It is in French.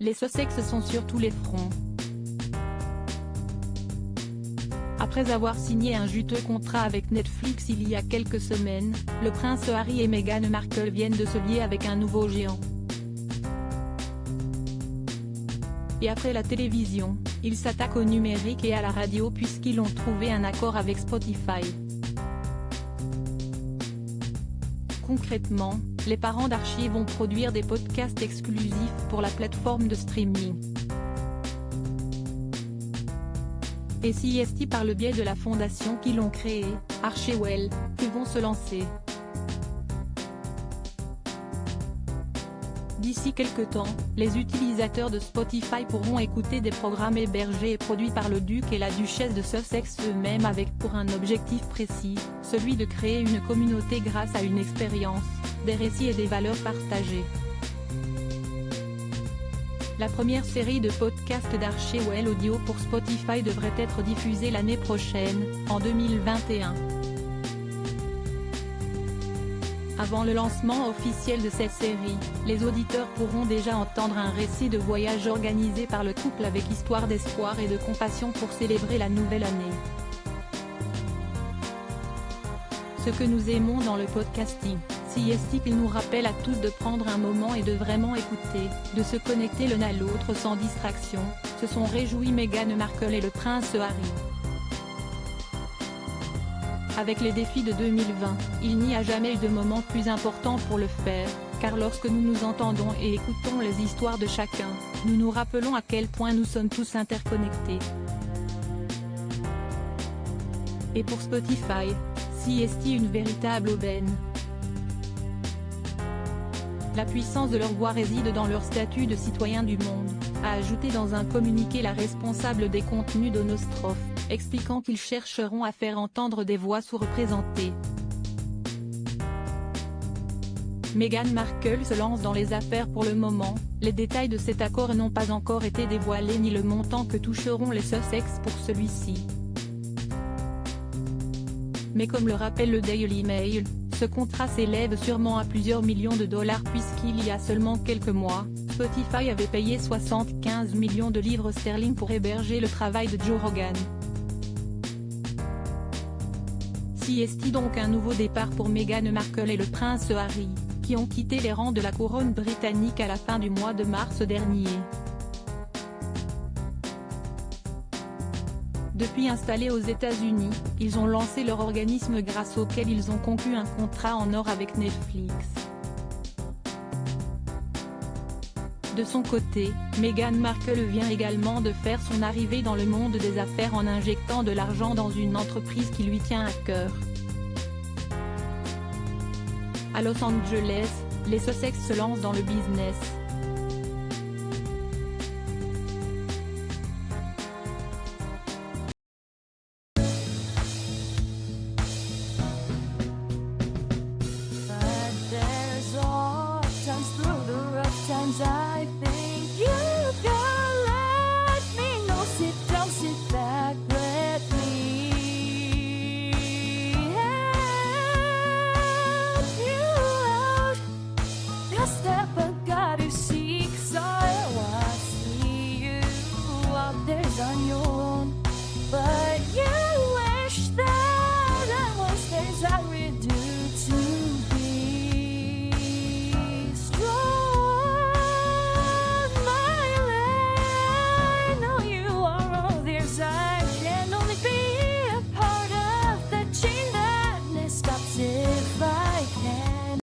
Les Sussex sont sur tous les fronts. Après avoir signé un juteux contrat avec Netflix il y a quelques semaines, le prince Harry et Meghan Markle viennent de se lier avec un nouveau géant. Et après la télévision, ils s'attaquent au numérique et à la radio puisqu'ils ont trouvé un accord avec Spotify. Concrètement, les parents d'Archie vont produire des podcasts exclusifs pour la plateforme de streaming. Et CST par le biais de la fondation qu'ils ont créée, Archewell, ils vont se lancer. D'ici quelques temps, les utilisateurs de Spotify pourront écouter des programmes hébergés et produits par le duc et la duchesse de Sussex eux-mêmes avec pour un objectif précis, celui de créer une communauté grâce à une expérience, des récits et des valeurs partagées. La première série de podcasts d'Archewell Audio pour Spotify devrait être diffusée l'année prochaine, en 2021. Avant le lancement officiel de cette série, les auditeurs pourront déjà entendre un récit de voyage organisé par le couple avec histoire d'espoir et de compassion pour célébrer la nouvelle année. Ce que nous aimons dans le podcasting, CST qu'il nous rappelle à tous de prendre un moment et de vraiment écouter, de se connecter l'un à l'autre sans distraction, se sont réjouis Meghan Markle et le prince Harry. Avec les défis de 2020, il n'y a jamais eu de moment plus important pour le faire, car lorsque nous nous entendons et écoutons les histoires de chacun, nous nous rappelons à quel point nous sommes tous interconnectés. Et pour Spotify, CST une véritable aubaine. La puissance de leur voix réside dans leur statut de citoyen du monde, a ajouté dans un communiqué la responsable des contenus de Nostroph, expliquant qu'ils chercheront à faire entendre des voix sous-représentées. Meghan Markle se lance dans les affaires pour le moment, les détails de cet accord n'ont pas encore été dévoilés ni le montant que toucheront les Sussex pour celui-ci. Mais comme le rappelle le Daily Mail, ce contrat s'élève sûrement à plusieurs millions de dollars puisqu'il y a seulement quelques mois, Spotify avait payé 75 millions de livres sterling pour héberger le travail de Joe Rogan. CST donc un nouveau départ pour Meghan Markle et le prince Harry, qui ont quitté les rangs de la couronne britannique à la fin du mois de mars dernier. Depuis installés aux États-Unis, ils ont lancé leur organisme grâce auquel ils ont conclu un contrat en or avec Netflix. De son côté, Meghan Markle vient également de faire son arrivée dans le monde des affaires en injectant de l'argent dans une entreprise qui lui tient à cœur. À Los Angeles, les Sussex se lancent dans le business.